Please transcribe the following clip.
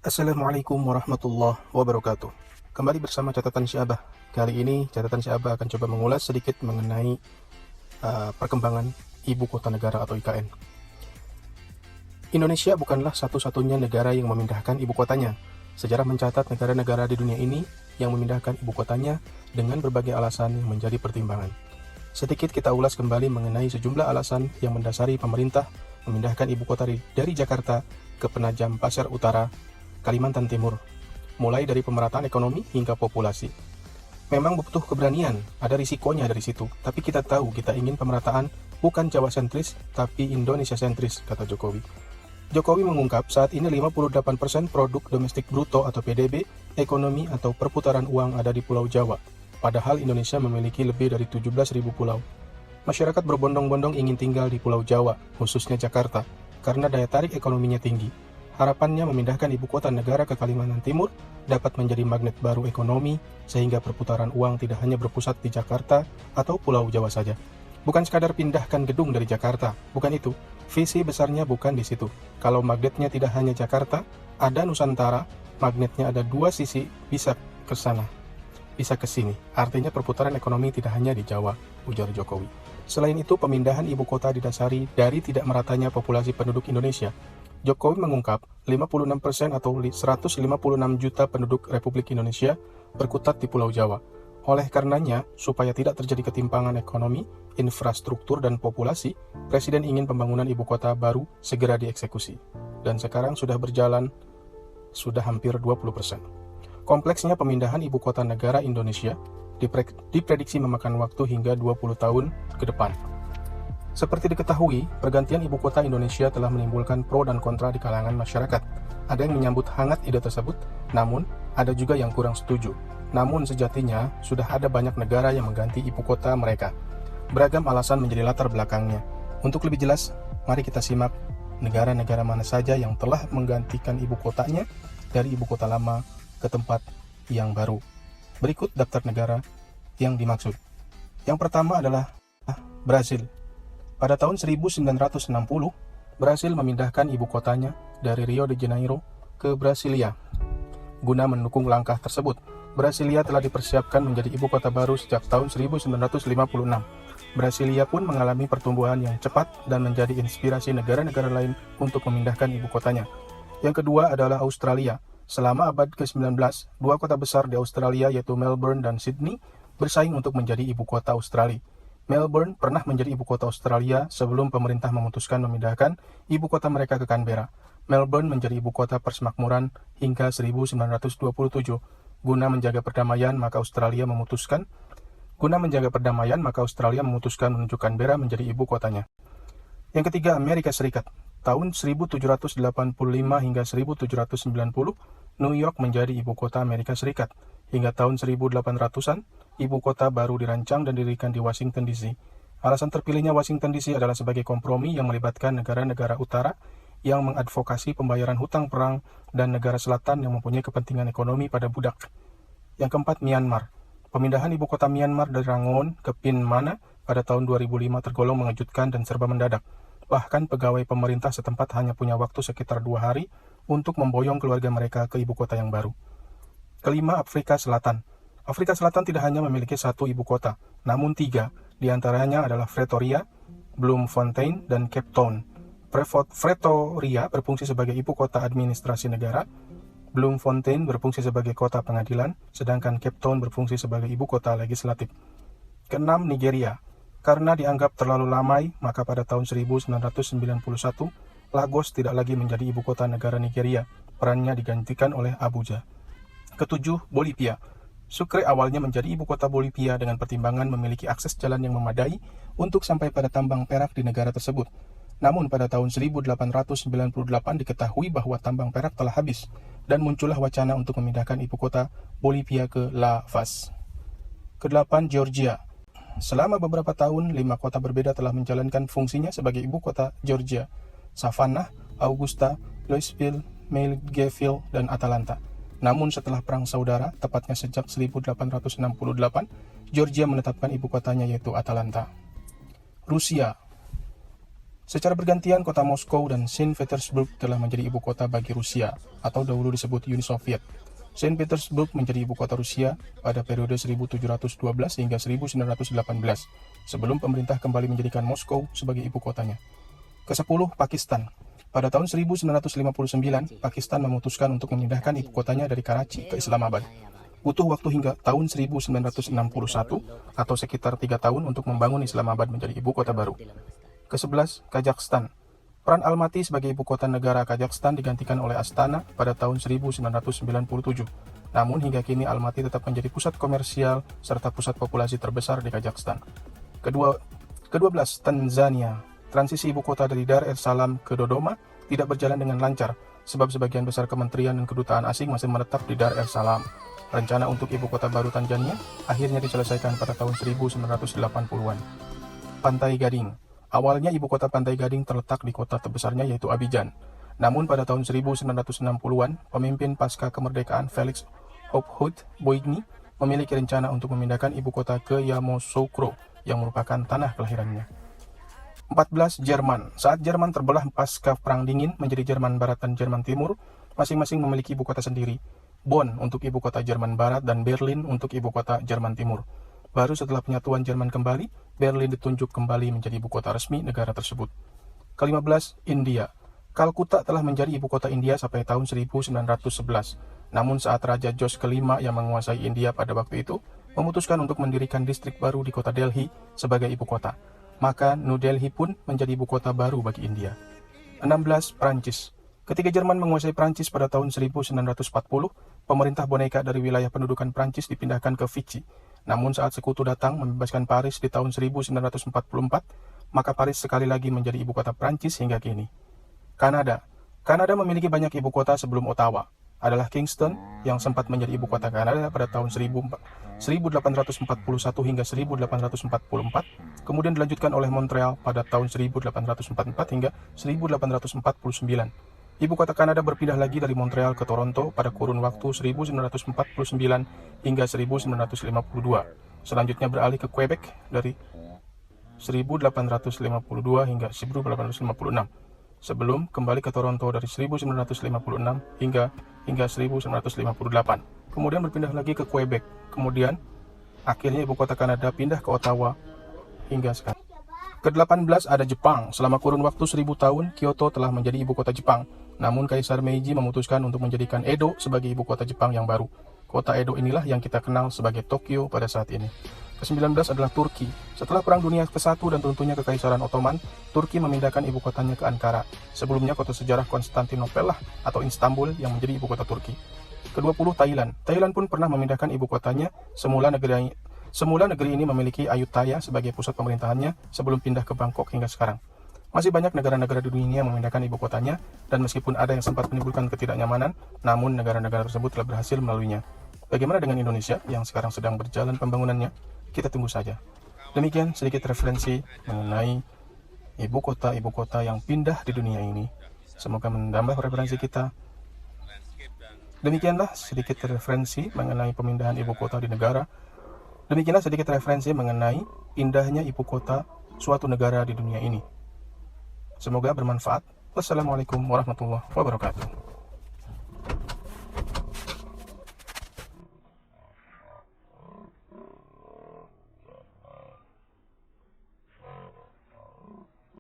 Assalamualaikum warahmatullahi wabarakatuh. Kembali bersama catatan Syabah. Kali ini catatan Syabah akan coba mengulas sedikit mengenai perkembangan ibu kota negara atau IKN. Indonesia bukanlah satu-satunya negara yang memindahkan ibu kotanya. Sejarah mencatat negara-negara di dunia ini yang memindahkan ibu kotanya dengan berbagai alasan yang menjadi pertimbangan. Sedikit kita ulas kembali mengenai sejumlah alasan yang mendasari pemerintah memindahkan ibu kota dari Jakarta ke Penajam Pasir Utara, Kalimantan Timur, mulai dari pemerataan ekonomi hingga populasi. Memang butuh keberanian, ada risikonya dari situ, tapi kita tahu kita ingin pemerataan bukan Jawa sentris, tapi Indonesia sentris, kata Jokowi. Jokowi mengungkap saat ini 58% produk domestik bruto atau PDB, ekonomi atau perputaran uang ada di Pulau Jawa, padahal Indonesia memiliki lebih dari 17.000 pulau. Masyarakat berbondong-bondong ingin tinggal di Pulau Jawa, khususnya Jakarta, karena daya tarik ekonominya tinggi. Harapannya memindahkan ibu kota negara ke Kalimantan Timur dapat menjadi magnet baru ekonomi, sehingga perputaran uang tidak hanya berpusat di Jakarta atau Pulau Jawa saja. Bukan sekadar pindahkan gedung dari Jakarta, bukan itu. Visi besarnya bukan di situ. Kalau magnetnya tidak hanya Jakarta, ada Nusantara, magnetnya ada dua sisi, bisa ke sana, bisa ke sini. Artinya perputaran ekonomi tidak hanya di Jawa, ujar Jokowi. Selain itu, pemindahan ibu kota didasari dari tidak meratanya populasi penduduk Indonesia. Jokowi mengungkap 56% atau 156 juta penduduk Republik Indonesia berkutat di Pulau Jawa. Oleh karenanya, supaya tidak terjadi ketimpangan ekonomi, infrastruktur, dan populasi, Presiden ingin pembangunan ibu kota baru segera dieksekusi. Dan sekarang sudah berjalan, sudah hampir 20%. Kompleksnya pemindahan ibu kota negara Indonesia diprediksi memakan waktu hingga 20 tahun ke depan. Seperti diketahui, pergantian ibu kota Indonesia telah menimbulkan pro dan kontra di kalangan masyarakat. Ada yang menyambut hangat ide tersebut, namun ada juga yang kurang setuju. Namun sejatinya, sudah ada banyak negara yang mengganti ibu kota mereka. Beragam alasan menjadi latar belakangnya. Untuk lebih jelas, mari kita simak negara-negara mana saja yang telah menggantikan ibu kotanya dari ibu kota lama ke tempat yang baru. Berikut daftar negara yang dimaksud. Yang pertama adalah Brasil. Pada tahun 1960, Brasil memindahkan ibu kotanya dari Rio de Janeiro ke Brasilia. Guna mendukung langkah tersebut, Brasilia telah dipersiapkan menjadi ibu kota baru sejak tahun 1956. Brasilia pun mengalami pertumbuhan yang cepat dan menjadi inspirasi negara-negara lain untuk memindahkan ibu kotanya. Yang kedua adalah Australia. Selama abad ke-19, dua kota besar di Australia yaitu Melbourne dan Sydney bersaing untuk menjadi ibu kota Australia. Melbourne pernah menjadi ibu kota Australia sebelum pemerintah memutuskan memindahkan ibu kota mereka ke Canberra. Melbourne menjadi ibu kota persemakmuran hingga 1927. Guna menjaga perdamaian, maka Australia memutuskan menunjuk Canberra menjadi ibu kotanya. Yang ketiga, Amerika Serikat. Tahun 1785 hingga 1790, New York menjadi ibu kota Amerika Serikat. Hingga tahun 1800-an, ibu kota baru dirancang dan didirikan di Washington DC. Alasan terpilihnya Washington DC adalah sebagai kompromi yang melibatkan negara-negara utara yang mengadvokasi pembayaran hutang perang dan negara selatan yang mempunyai kepentingan ekonomi pada budak. Yang keempat, Myanmar. Pemindahan ibu kota Myanmar dari Rangoon ke Pin Mana pada tahun 2005 tergolong mengejutkan dan serba mendadak. Bahkan pegawai pemerintah setempat hanya punya waktu sekitar 2 hari untuk memboyong keluarga mereka ke ibu kota yang baru. Kelima, Afrika Selatan. Afrika Selatan tidak hanya memiliki satu ibu kota, namun 3. Di antaranya adalah Pretoria, Bloemfontein, dan Cape Town. Pretoria berfungsi sebagai ibu kota administrasi negara, Bloemfontein berfungsi sebagai kota pengadilan, sedangkan Cape Town berfungsi sebagai ibu kota legislatif. Keenam, Nigeria. Karena dianggap terlalu lamai, maka pada tahun 1991, Lagos tidak lagi menjadi ibu kota negara Nigeria. Perannya digantikan oleh Abuja. Ketujuh, Bolivia. Sucre awalnya menjadi ibu kota Bolivia dengan pertimbangan memiliki akses jalan yang memadai untuk sampai pada tambang perak di negara tersebut. Namun pada tahun 1898 diketahui bahwa tambang perak telah habis dan muncullah wacana untuk memindahkan ibu kota Bolivia ke La Paz. Kedelapan, Georgia. Selama beberapa tahun, 5 kota berbeda telah menjalankan fungsinya sebagai ibu kota Georgia: Savannah, Augusta, Louisville, McGill, dan Atlanta. Namun setelah Perang Saudara, tepatnya sejak 1868, Georgia menetapkan ibu kotanya yaitu Atlanta. Rusia. Secara bergantian, kota Moskow dan Saint Petersburg telah menjadi ibu kota bagi Rusia, atau dahulu disebut Uni Soviet. Saint Petersburg menjadi ibu kota Rusia pada periode 1712 hingga 1918, sebelum pemerintah kembali menjadikan Moskow sebagai ibu kotanya. Ke-10, Pakistan. Pada tahun 1959, Pakistan memutuskan untuk memindahkan ibu kotanya dari Karachi ke Islamabad. Butuh waktu hingga tahun 1961 atau sekitar 3 tahun untuk membangun Islamabad menjadi ibu kota baru. Ke-11, Kazakhstan. Peran Almaty sebagai ibu kota negara Kazakhstan digantikan oleh Astana pada tahun 1997. Namun hingga kini Almaty tetap menjadi pusat komersial serta pusat populasi terbesar di Kazakhstan. Ke-12, Tanzania. Transisi ibu kota dari Dar es Salaam ke Dodoma tidak berjalan dengan lancar, sebab sebagian besar kementerian dan kedutaan asing masih menetap di Dar es Salaam. Rencana untuk ibu kota baru Tanzania akhirnya diselesaikan pada tahun 1980-an. Pantai Gading. Awalnya ibu kota Pantai Gading terletak di kota terbesarnya yaitu Abidjan. Namun pada tahun 1960-an, pemimpin pasca kemerdekaan Felix Houphouët-Boigny memiliki rencana untuk memindahkan ibu kota ke Yamoussoukro yang merupakan tanah kelahirannya. 14. Jerman. Saat Jerman terbelah pasca Perang Dingin menjadi Jerman Barat dan Jerman Timur, masing-masing memiliki ibu kota sendiri. Bonn untuk ibu kota Jerman Barat dan Berlin untuk ibu kota Jerman Timur. Baru setelah penyatuan Jerman kembali, Berlin ditunjuk kembali menjadi ibu kota resmi negara tersebut. Ke-15, India. Kalkuta telah menjadi ibu kota India sampai tahun 1911. Namun saat Raja George kelima yang menguasai India pada waktu itu, memutuskan untuk mendirikan distrik baru di kota Delhi sebagai ibu kota. Maka New Delhi pun menjadi ibu kota baru bagi India. 16. Prancis. Ketika Jerman menguasai Prancis pada tahun 1940, pemerintah boneka dari wilayah pendudukan Prancis dipindahkan ke Vichy. Namun saat sekutu datang membebaskan Paris di tahun 1944, maka Paris sekali lagi menjadi ibu kota Prancis hingga kini. Kanada. Kanada memiliki banyak ibu kota sebelum Ottawa. Adalah Kingston yang sempat menjadi ibu kota Kanada pada tahun 1841 hingga 1844, kemudian dilanjutkan oleh Montreal pada tahun 1844 hingga 1849. Ibu kota Kanada berpindah lagi dari Montreal ke Toronto pada kurun waktu 1949 hingga 1952. Selanjutnya beralih ke Quebec dari 1852 hingga 1856. Sebelum kembali ke Toronto dari 1956 hingga 1958. Kemudian berpindah lagi ke Quebec. Kemudian akhirnya ibu kota Kanada pindah ke Ottawa hingga sekarang. Ke-18 ada Jepang. Selama kurun waktu 1000 tahun, Kyoto telah menjadi ibu kota Jepang. Namun Kaisar Meiji memutuskan untuk menjadikan Edo sebagai ibu kota Jepang yang baru. Kota Edo inilah yang kita kenal sebagai Tokyo pada saat ini. Ke-19 adalah Turki. Setelah Perang Dunia ke-1 dan tentunya Kekaisaran Ottoman, Turki memindahkan ibu kotanya ke Ankara. Sebelumnya kota sejarah Konstantinopel atau Istanbul yang menjadi ibu kota Turki. Ke-20 Thailand. Thailand pun pernah memindahkan ibu kotanya. Semula negeri ini memiliki Ayutthaya sebagai pusat pemerintahannya sebelum pindah ke Bangkok hingga sekarang. Masih banyak negara-negara di dunia yang memindahkan ibu kotanya, dan meskipun ada yang sempat menimbulkan ketidaknyamanan, namun negara-negara tersebut telah berhasil melaluinya. Bagaimana dengan Indonesia yang sekarang sedang berjalan pembangunannya? Kita tunggu saja. Demikian sedikit referensi mengenai ibu kota yang pindah di dunia ini. Semoga menambah referensi kita. Demikianlah sedikit referensi mengenai pemindahan ibu kota di negara. Demikianlah sedikit referensi mengenai pindahnya ibu kota suatu negara di dunia ini. Semoga bermanfaat. Wassalamualaikum warahmatullahi wabarakatuh.